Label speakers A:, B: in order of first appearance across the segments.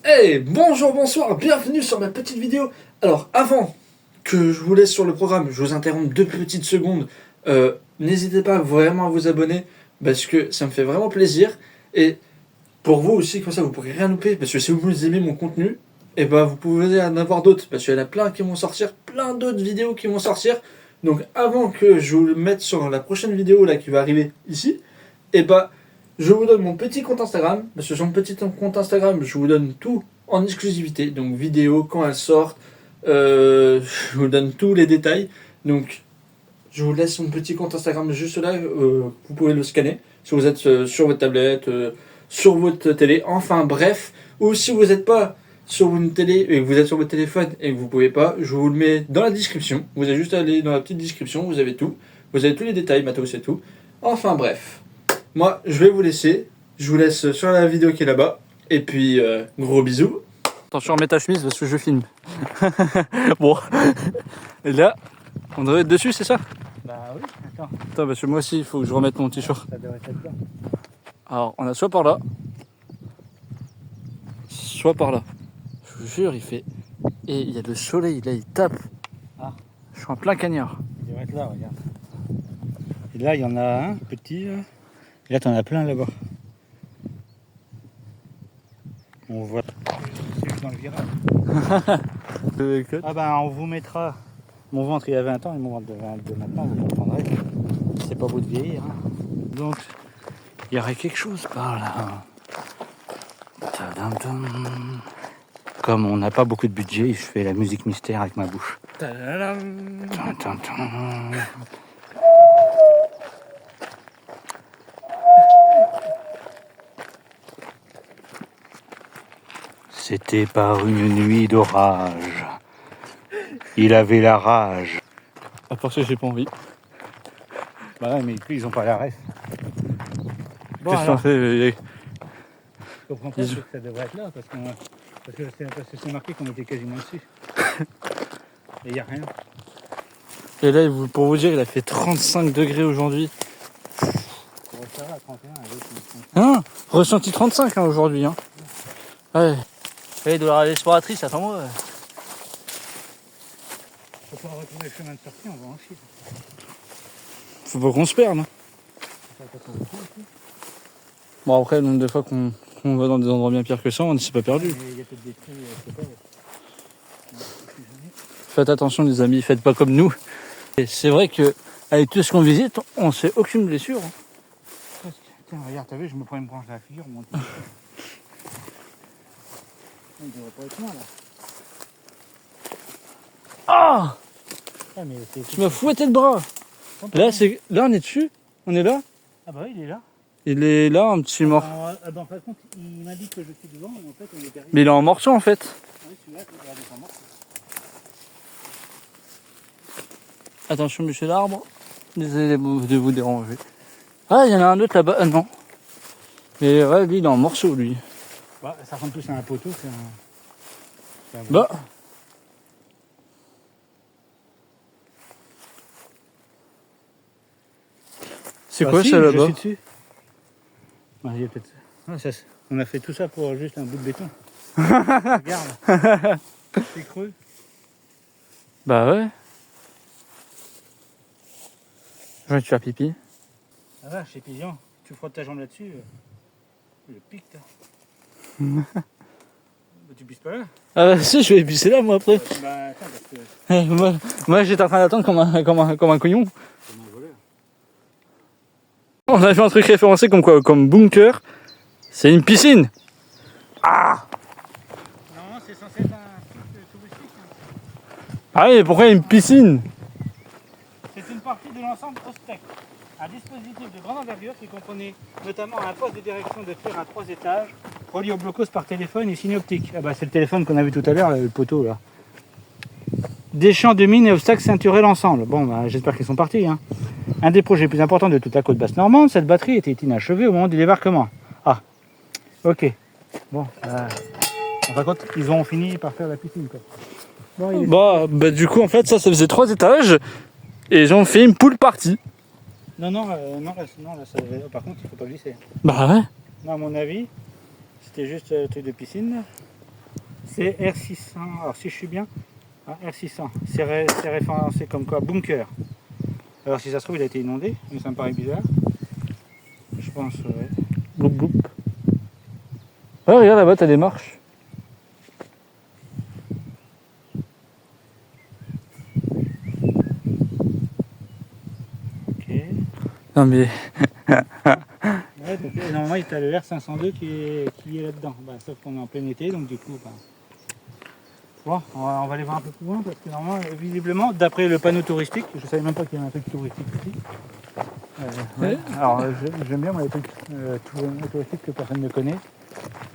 A: Hey, bonjour, bonsoir, bienvenue sur ma petite vidéo. Alors, avant que je vous laisse sur le programme, je vous interromps 2 petites secondes. N'hésitez pas vraiment à vous abonner parce que ça me fait vraiment plaisir. Et pour vous aussi, comme ça, vous pourrez rien louper. Parce que si vous aimez mon contenu, et ben vous pouvez en avoir d'autres. Parce qu'il y en a plein qui vont sortir, plein d'autres vidéos qui vont sortir. Donc, avant que je vous le mette sur la prochaine vidéo là qui va arriver ici, et ben je vous donne mon petit compte Instagram, parce que sur mon petit compte Instagram, je vous donne tout en exclusivité, donc vidéo, quand elle sort, je vous donne tous les détails. Donc je vous laisse mon petit compte Instagram juste là, vous pouvez le scanner, si vous êtes sur votre tablette, sur votre télé, enfin bref, ou si vous n'êtes pas sur une télé et que vous êtes sur votre téléphone et que vous pouvez pas, je vous le mets dans la description, vous avez juste à aller dans la petite description, vous avez tout, vous avez tous les détails, matos et tout, enfin bref. Moi, je vais vous laisser. Je vous laisse sur la vidéo qui est là-bas. Et puis, gros bisous. Attention, remets ta chemise parce que je filme. Bon. Et là, on devrait être dessus, c'est ça?
B: Bah oui, attends.
A: Attends, parce que moi aussi, il faut que je remette mon t-shirt.
B: Ça devrait être bien.
A: Alors, on a soit par là, soit par là. Je vous jure, il fait... Et il y a le soleil, là, il tape.
B: Ah.
A: Je suis en plein cagnard.
B: Il devrait être là, regarde. Et là, il y en a un petit. Là. Et là, t'en as plein là-bas. On voit. C'est dans le virage. Ah ben, on vous mettra. Mon ventre, il y a 20 ans, et mon ventre de maintenant, vous comprendrez. C'est pas beau de vieillir. Hein.
A: Donc, il y aurait quelque chose par là. Tadam-dam.
B: Comme on n'a pas beaucoup de budget, je fais la musique mystère avec ma bouche.
A: Tadam.
B: Tintin. C'était par une nuit d'orage. Il avait la rage.
A: À part ça, j'ai pas envie.
B: Bah ouais, mais plus ils ont pas la ref. Bon,
A: Qu'est-ce qu'on
B: alors,
A: fait?
B: je comprends pas que ça devrait être là parce que c'est marqué qu'on était quasiment dessus. Et il n'y a rien.
A: Et là, pour vous dire, il a fait 35 degrés aujourd'hui.
B: Pour ça à 31, avec une
A: Hein? Ressenti 35 hein, aujourd'hui. Hein. Ouais. Et il doit y avoir l'exploratrice, attends-moi.
B: Faut pas retourner le chemin de sortie, on va en chier.
A: Faut pas qu'on se perde. Hein. Bon, après, le nombre de fois qu'on va dans des endroits bien pires que ça, on ne s'est pas perdu.
B: Il y a peut-être des trous, je sais pas.
A: Faites attention, les amis, faites pas comme nous. Et c'est vrai que avec tout ce qu'on visite, on se fait aucune blessure. Hein.
B: Tiens, regarde, t'as vu, je me prends une branche à la figure, mon Dieu. Il devrait pas être loin là.
A: Ah!
B: Ah, mais
A: Tu m'as fouetté le bras. Là, on est dessus. On est là.
B: Ah bah oui, il est là.
A: Il est là, un petit mort.
B: Ah bah en fin de compte, il m'a dit que je suis devant, mais en fait, on est derrière.
A: Mais il est en morceaux en fait.
B: Oui, celui-là, regardez son morceau.
A: Attention, monsieur l'arbre. Désolé de vous déranger. Ah, il y en a un autre là-bas. Ah, non. Mais ouais, lui, il est en morceaux, lui.
B: Bah, ça ressemble plus à un poteau qu'un.
A: Bah. C'est quoi
B: si,
A: ça
B: je
A: là-bas?
B: suis dessus. Ouais, il y a peut-être. Ah, on a fait tout ça pour juste un bout de béton. Regarde. C'est creux.
A: Bah ouais. Je vais te faire pipi.
B: Ah va, chez Pigeon, tu frottes ta jambe là-dessus. Le pic, toi. Bah, tu pisses pas là?
A: Ah bah si, je vais pisser là moi après.
B: Bah attends, parce que.
A: moi j'étais en train d'attendre comme un couillon.
B: C'est mon voleur.
A: On a fait un truc référencé comme quoi? Comme bunker. C'est une piscine. Ah!
B: Non, c'est censé être un site touristique. Hein.
A: Ah oui, mais pourquoi il y a une piscine?
B: C'est une partie de l'ensemble Ostec. Un dispositif de grande envergure qui comprenait notamment un poste de direction de fer à 3 étages, relié au blocos par téléphone et signe optique. Ah bah c'est le téléphone qu'on a vu tout à l'heure, le poteau là. Des champs de mines et obstacles ceinturés l'ensemble. Bon bah j'espère qu'ils sont partis. Hein. Un des projets les plus importants de toute la côte basse normande, cette batterie était inachevée au moment du débarquement. Ah, ok. Bon, par contre, ils ont fini par faire la piscine quoi. Bon,
A: Bah du coup en fait ça faisait 3 étages. Et ils ont fait une pool party.
B: Non, là, par contre, il faut pas glisser.
A: Bah ouais.
B: Non, à mon avis, c'était juste un truc de piscine. Là. C'est R600. Alors si je suis bien, R600. C'est référencé comme quoi bunker. Alors si ça se trouve, il a été inondé, mais ça me paraît bizarre. Je pense, ouais.
A: Bloup bloup. Ouais, regarde là-bas, t'as des marches.
B: Ok.
A: Non mais.
B: Ouais, donc, normalement, tu as le R502 qui est là-dedans. Bah, sauf qu'on est en plein été, donc du coup. Bah... Bon, on va aller voir un peu plus loin parce que normalement, visiblement, d'après le panneau touristique, je savais même pas qu'il y avait un truc touristique ici. Ouais. Alors, j'aime bien moi, les trucs touristiques que personne ne connaît.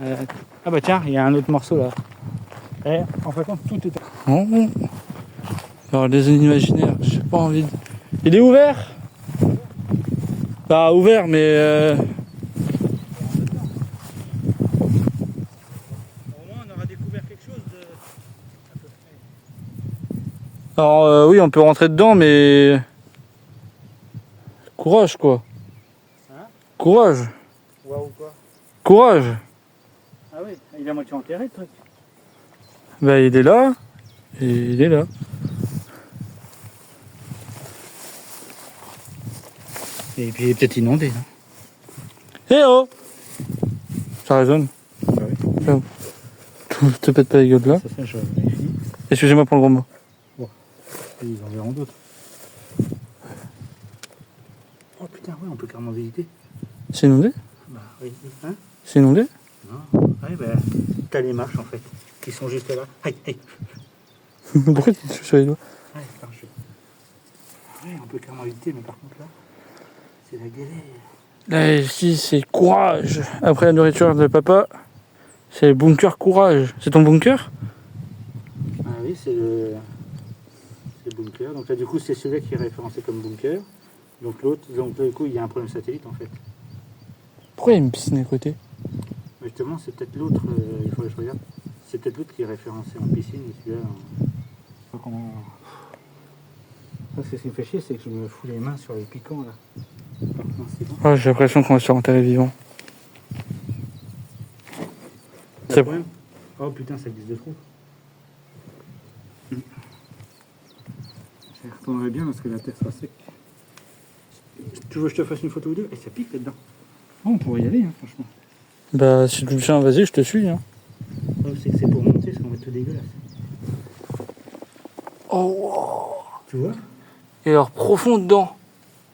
B: Ah bah tiens, il y a un autre morceau là. Et en fait, tout est.
A: Oh. Alors, des imaginaires, j'ai pas envie de. Il est ouvert? Bah, ouvert, mais.
B: Au moins, on aura découvert quelque chose de.
A: Alors, oui, on peut rentrer dedans, mais. Courage, quoi.
B: Hein?
A: Courage.
B: Waouh, quoi?
A: Courage.
B: Ah oui, il est à moitié enterré le truc.
A: Bah, il est là. Et il est là.
B: Et puis il est peut-être inondé. Hein.
A: Eh oh! Ça résonne.
B: Bah oui.
A: Te pète pas les gueules là.
B: Ça, je vérifie.
A: Excusez-moi pour le gros mot.
B: Ils en verront d'autres. Oh putain, ouais, on peut carrément visiter.
A: C'est inondé?
B: Bah oui. Hein?
A: C'est inondé?
B: Non. Ouais, bah, t'as les marches en fait, qui sont juste là. Aïe, aïe.
A: Pourquoi tu te touches sur les doigts?
B: Ouais, on peut carrément visiter, mais par contre là, c'est la galère.
A: Là, ici, c'est courage. Après la nourriture de papa, c'est bunker courage. C'est ton bunker?
B: Ah oui, c'est le bunker. Donc là, du coup, c'est celui-là qui est référencé comme bunker. Donc l'autre, donc du coup, il y a un problème satellite en fait.
A: Pourquoi il y a une piscine à côté?
B: Mais justement, c'est peut-être l'autre, il faudrait que je regarde. C'est peut-être l'autre qui est référencé en piscine et celui-là. Je sais pas comment. Ça, c'est ce qui me fait chier, c'est que je me fous les mains sur les piquants là. Non, c'est bon.
A: Oh, j'ai l'impression qu'on va se faire enterrer vivant.
B: C'est bon. Oh putain, ça glisse de trop. Ça retournerait bien parce que la terre sera sec. Tu veux que je te fasse une photo ou deux? Et ça pique là-dedans. Oh, on pourrait y aller, hein, franchement.
A: Bah, si tu le tiens, vas-y, je te suis. Hein.
B: Le problème, c'est que c'est pour monter, parce qu'on va être tout dégueulasse.
A: Oh,
B: Tu vois?
A: et alors profond dedans.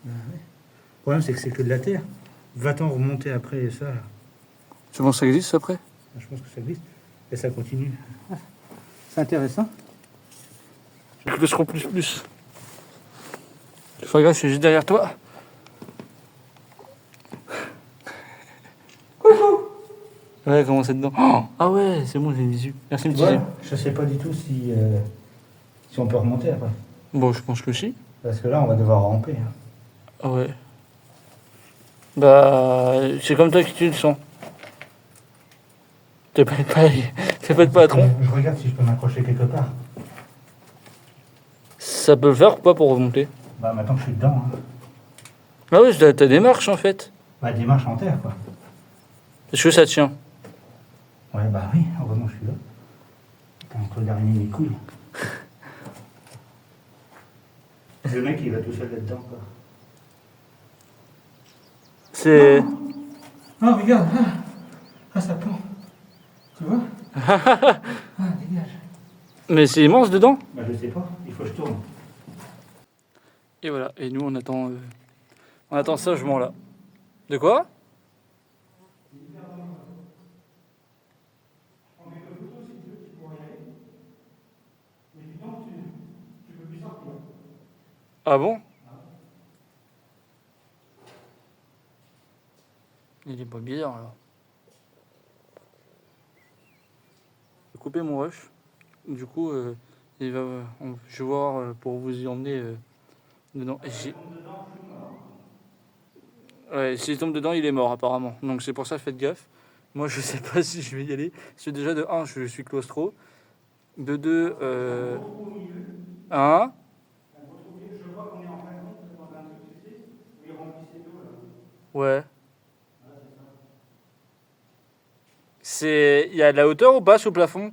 B: Ouais. Le problème, c'est que c'est que de la terre. Va-t'en remonter après ça. Là.
A: Tu penses que ça existe après?
B: Je pense que ça glisse. Et ça continue. C'est intéressant.
A: Je le serai plus. Fais gaffe, je suis juste derrière toi. Coucou. Ouais, comment c'est dedans? Oh, ah ouais, c'est bon, j'ai les yeux. Merci de me dire.
B: Je sais pas du tout si on peut remonter après.
A: Bon, je pense que si.
B: Parce que là, on va devoir ramper. Hein.
A: Ah ouais. Bah, c'est comme toi que tu le sens. T'es pas de patron.
B: Je regarde si je peux m'accrocher quelque part.
A: Ça peut le faire ou pas pour remonter?
B: Bah maintenant que je suis dedans. Hein.
A: Ah oui, t'as des marches en fait.
B: Bah des marches en terre quoi.
A: Est-ce que ça tient?
B: Ouais bah oui, heureusement je suis là. Entre le dernier mes couilles. Le mec il va tout seul là-dedans quoi.
A: C'est...
B: Ah regarde, ah ça pend. Tu vois? Ah dégage.
A: Mais c'est immense dedans.
B: Bah je sais pas, il faut que je tourne.
A: Et voilà, et nous on attend sagement là. De quoi? Ah bon? Il est pas bizarre là. J'ai coupé mon rush. Du coup, je vais voir pour vous y emmener dedans. Ouais, s'il tombe dedans, il est mort apparemment. Donc c'est pour ça, faites gaffe. Moi, je sais pas si je vais y aller. Parce que déjà, de 1, je suis claustro. De 2, 1. Ouais. Il y a de la hauteur ou pas sous le plafond?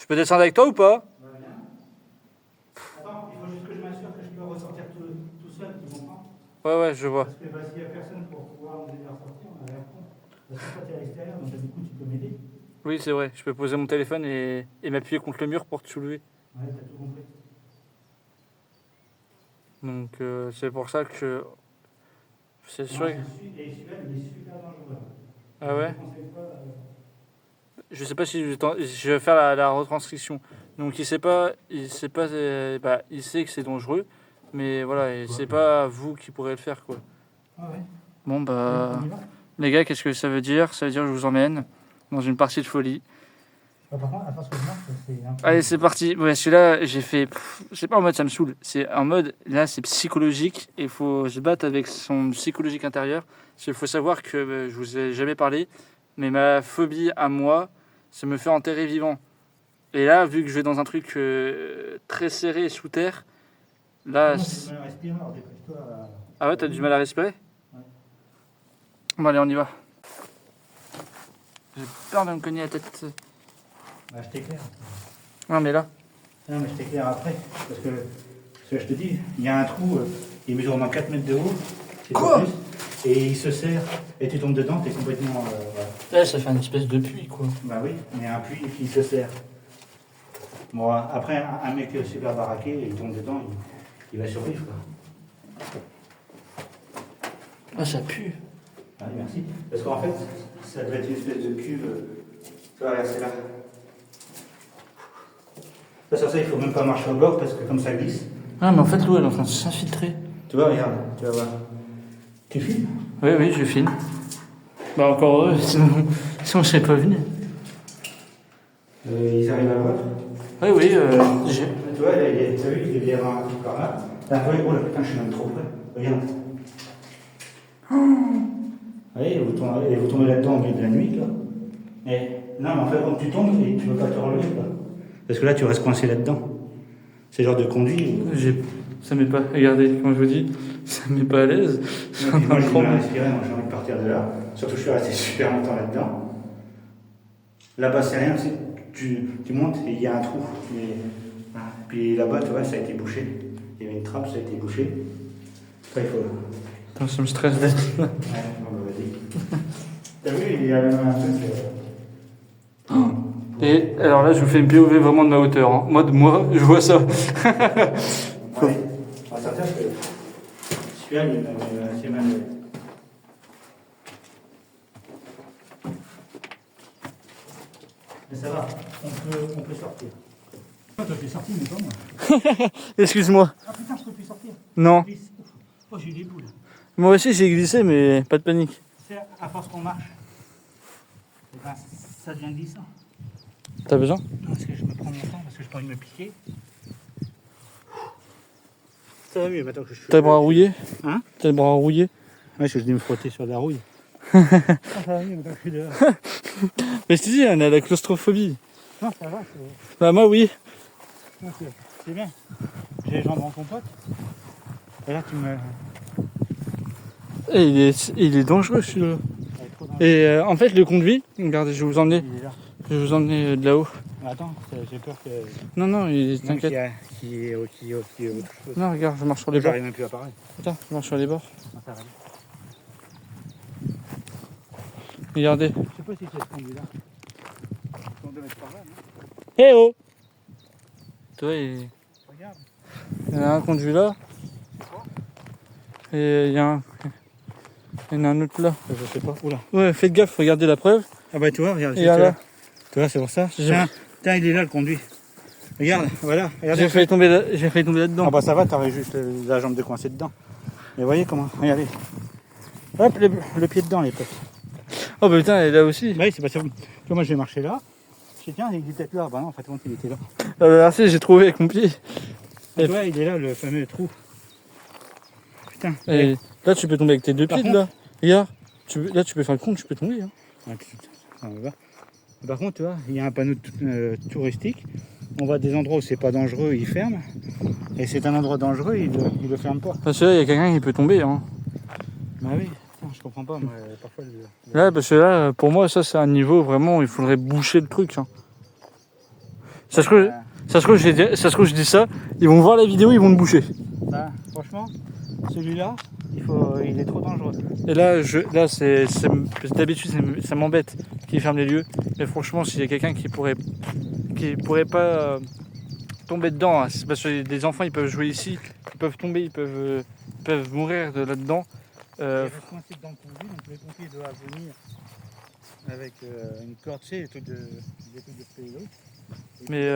A: Je peux descendre avec toi ou pas?
B: Attends, il faut juste que je m'assure que je peux ressortir tout seul, tu comprends?
A: Ouais, je vois.
B: Parce que bah, s'il n'y a personne pour pouvoir nous aider à ressortir, on a l'air con. Parce que toi, tu es à l'extérieur, donc du coup, tu peux m'aider.
A: Oui, c'est vrai. Je peux poser mon téléphone et m'appuyer contre le mur pour te soulever.
B: Ouais, t'as tout compris.
A: Donc c'est pour ça que c'est sûr.
B: Et celui-là, il est super dangereux.
A: Ah ouais.
B: Je te conseille pas,
A: Je sais pas si je vais faire la retranscription. Donc il sait pas, il sait que c'est dangereux, mais voilà, et c'est pas vous qui pourrez le faire quoi.
B: Ah ouais.
A: Bon bah
B: On y va.
A: les gars, qu'est-ce que ça veut dire? Ça veut dire que je vous emmène dans une partie de folie.
B: Par contre, à force que je marche, c'est un peu...
A: Allez, c'est parti. Ouais, celui-là, j'ai fait. C'est pas en mode ça me saoule. C'est en mode là, c'est psychologique. Il faut se battre avec son psychologique intérieur. Il faut savoir que je vous ai jamais parlé, mais ma phobie à moi, c'est me faire enterrer vivant. Et là, vu que je vais dans un truc très serré sous terre, là.
B: Non, j'ai mal à respirer, alors dépêche-toi.
A: Ah ouais, t'as du mal à respirer?
B: Ouais.
A: Bon, allez, on y va. J'ai peur de me cogner la tête.
B: Bah, je t'éclaire.
A: Non, mais là.
B: Non, mais je t'éclaire après. Parce que je te dis, il y a un trou, il mesure dans 4 mètres de haut. c'est pas
A: Quoi?
B: plus, et il se serre, et tu tombes dedans, t'es complètement. Voilà.
A: Là, ça fait une espèce de puits, quoi.
B: Bah oui, mais un puits, et puis il se serre. Bon, après, un mec super baraqué, il tombe dedans, il va survivre, quoi.
A: Ah, ça pue.
B: Allez, merci. Parce qu'en fait, ça doit être une espèce de cuve. Tu vois, regarde, c'est là. Ça, sur ça, il faut même pas marcher au bord parce que comme ça glisse.
A: Ah, mais en fait, l'eau, elle est en train de s'infiltrer.
B: Tu vois, regarde, tu vas voir. Tu filmes?
A: Oui, je filme. Bah, encore heureux, sinon je serais pas venu.
B: Ils arrivent à voir.
A: Oui,
B: Tu vois, là, t'as vu, il y a un truc par là. Là, oh là, putain, je suis même trop près. Regarde. Allez, vous tombez là-dedans au milieu de la nuit, là. Et, non, mais en fait, quand tu tombes, et tu ne peux pas te relever, quoi. Parce que là, tu restes coincé là-dedans. C'est le genre de conduit où...
A: ça m'est pas. Regardez, comme je vous dis, ça m'est pas à l'aise.
B: Moi, j'ai mal à respirer, moi, j'ai envie de partir de là. Surtout que je suis resté super longtemps là-dedans. Là-bas, c'est rien, tu montes et il y a un trou. Voilà. Puis là-bas, tu vois, ça a été bouché. Il y avait une trappe, ça a été bouché. Ça, il faut...
A: Putain, ça me stresse.
B: Ouais, bon, bah, vas-y. T'as vu, il y a même un truc...
A: Et alors là, je vous fais une POV vraiment de ma hauteur. Hein. Moi, je vois ça.
B: Ouais. On va sortir parce que celui-là, il est assez mal. Mais ça va, on peut sortir. Toi, tu es sorti, mais pas moi.
A: Excuse-moi.
B: Ah putain, je peux plus sortir.
A: Non.
B: Oh, j'ai eu des boules.
A: Moi aussi, j'ai glissé, mais pas de panique.
B: C'est à force qu'on marche. Eh ben, ça devient glissant.
A: T'as besoin?
B: Non, parce que je me prends mon temps, parce que je peux pas envie de me piquer. Ça va mieux maintenant que je suis.
A: T'as le bras rouillé?
B: Hein?
A: T'as le bras rouillé?
B: Ouais, je dis me frotter sur la rouille. Ça va mieux maintenant que je suis dehors.
A: Mais je te dis, on a la claustrophobie.
B: Non, ça va.
A: Bah, moi, oui.
B: C'est bien. J'ai les jambes en compote. Et là, tu me.
A: Et il est dangereux, celui-là. Et en fait, le conduit, regardez, je vais vous emmener.
B: Il est là.
A: Je vais vous emmener de là-haut.
B: Attends, j'ai peur que.
A: Non, t'inquiète.
B: Qu'il y ait autre chose.
A: Non, regarde, je marche sur les bords.
B: J'arrive même plus à parler.
A: Attends, je marche sur les bords.
B: Non, ça va aller.
A: Regardez.
B: Je sais pas si c'est ce conduit là. On doit être par là, non?
A: Eh oh! Tu vois, il
B: Regarde.
A: y en a un conduit là. Et il y en a un autre là.
B: Je sais pas. Oula.
A: Ouais, faites gaffe, regardez la preuve.
B: Ah bah tu vois, regarde.
A: Et là.
B: Tu vois, c'est pour ça. Tiens, il est là le conduit. Regarde, voilà. Regardez.
A: J'ai failli tomber là-dedans.
B: Ah bah ça va, t'aurais juste la jambe de coincée dedans. Mais voyez comment, regardez. Hop, le pied dedans les potes.
A: Oh bah putain, elle est là aussi.
B: Bah oui, c'est pas ça. Tu vois, moi je vais marcher là. Je dis tiens, il est peut-être là. Bah non, en fait, il était là.
A: Ah bah merci, j'ai trouvé avec mon pied.
B: Tu vois, il est là, le fameux trou. Putain.
A: Et là, tu peux tomber avec tes deux
B: Par
A: pieds
B: contre-
A: là. Regarde, là, tu peux faire le con, tu peux tomber. Hein.
B: Ah, on va. Par contre, tu vois, il y a un panneau touristique. On va à des endroits où c'est pas dangereux, il ferme. Et c'est un endroit dangereux, il le ferme pas.
A: Parce que là, il y a quelqu'un qui peut tomber. Hein.
B: Bah oui, putain, je comprends pas. Moi, parfois,
A: Là, parce que là, pour moi, ça, c'est un niveau vraiment où il faudrait boucher le truc. Hein. Ça se trouve, je dis ça, ils vont voir la vidéo, ils vont me boucher.
B: Bah, franchement, celui-là, il est trop dangereux.
A: Et là, d'habitude, ça m'embête qu'ils ferment les lieux. Mais franchement, s'il y a quelqu'un qui pourrait pas tomber dedans, hein, c'est parce que des enfants, ils peuvent jouer ici, ils peuvent tomber, ils peuvent mourir là-dedans.
B: Il reste coincé dans le conduit, donc les pompiers doivent venir avec une corde, tu sais, des trucs de spéléo.
A: Mais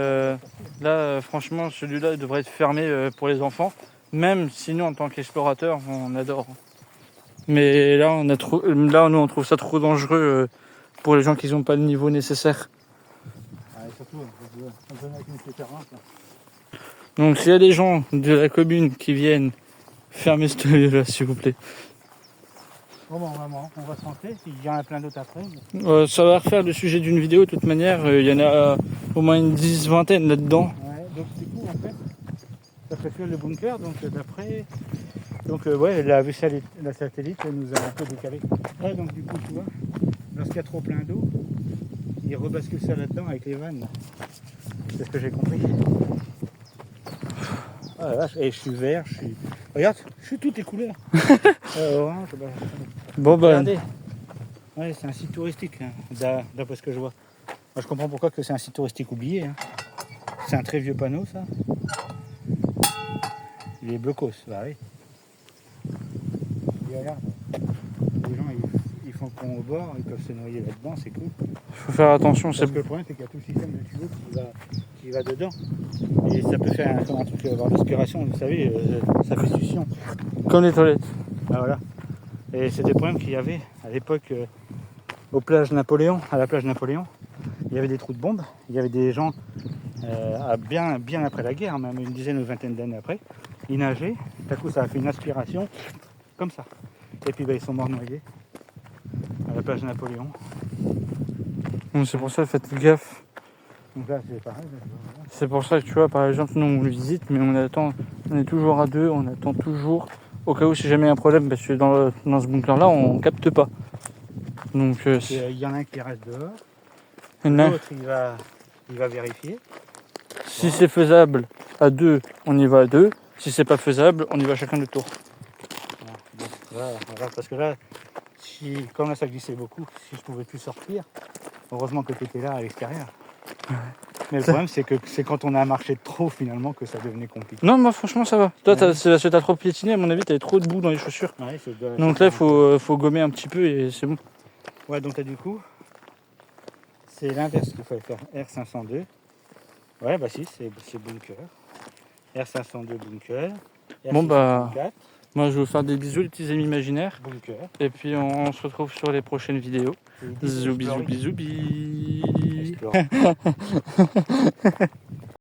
A: là, franchement, celui-là devrait être fermé pour les enfants. Même si nous, en tant qu'explorateurs, on adore. Mais là, nous, on trouve ça trop dangereux pour les gens qui n'ont pas le niveau nécessaire.
B: Ah, et surtout, on peut mettre une terrain.
A: Donc, s'il y a des gens de la commune qui viennent fermer ce lieu-là, s'il vous plaît.
B: Bon, on va se rentrer. Il y en a plein d'autres après.
A: Ça va refaire le sujet d'une vidéo, de toute manière. Il y en a au moins une 10-20 là-dedans.
B: Ouais, donc du coup, en fait, ça fait le bunker. Donc d'après... Donc ouais, la vue la satellite elle nous a un peu décalé. Ouais, donc du coup, tu vois, lorsqu'il y a trop plein d'eau, il rebascule ça là-dedans avec les vannes. C'est ce que j'ai compris. Ah la vache, et je suis vert, Regarde, je suis toutes les couleurs. Orange,
A: Bon bah...
B: Regardez. Ouais, c'est un site touristique, hein, d'après ce que je vois. Moi, je comprends pourquoi que c'est un site touristique oublié. Hein. C'est un très vieux panneau, ça. Il est blocos, bah oui. Et regarde, les gens ils font le pont au bord, ils peuvent se noyer là-dedans, c'est cool.
A: Il faut faire attention.
B: Parce que le problème c'est qu'il y a tout le système de tuyaux qui va dedans. Et ça peut faire un truc, avoir l'aspiration, vous savez, ça fait succion.
A: Comme les toilettes.
B: Ah voilà. Et c'était le problème qu'il y avait à l'époque à la plage Napoléon, il y avait des trous de bombes, il y avait des gens bien après la guerre, même une dizaine ou vingtaine d'années après, ils nageaient, d'un coup ça a fait une aspiration comme ça. Et puis ils sont morts noyés à la plage Napoléon.
A: Donc, c'est pour ça, faites gaffe.
B: Donc là c'est pareil.
A: C'est pour ça que tu vois, par exemple, nous on le visite, mais on est toujours à deux, on attend toujours, au cas où si jamais il y a un problème, parce que dans ce bunker-là, on capte pas. Donc
B: il y en a un qui reste dehors, l'autre il va vérifier.
A: Si c'est faisable à deux, on y va à deux. Si c'est pas faisable, on y va chacun de tour.
B: Voilà, parce que là, comme là ça glissait beaucoup, si je pouvais plus sortir, heureusement que tu étais là à l'extérieur. Mais le problème c'est que c'est quand on a marché trop finalement que ça devenait compliqué.
A: Non, moi franchement ça va. Toi, c'est parce que t'as trop piétiné, à mon avis, t'avais trop de boue dans les chaussures.
B: Ouais,
A: donc là, il faut gommer un petit peu et c'est bon.
B: Ouais, donc là du coup, c'est l'inverse qu'il fallait faire. R502. Ouais, bah si, c'est bunker. R502 bunker. R604.
A: Bon bah, moi je vais vous faire des bisous les petits amis imaginaires.
B: Bunker.
A: Et puis on se retrouve sur les prochaines vidéos. Zoubi zoubi zoubi.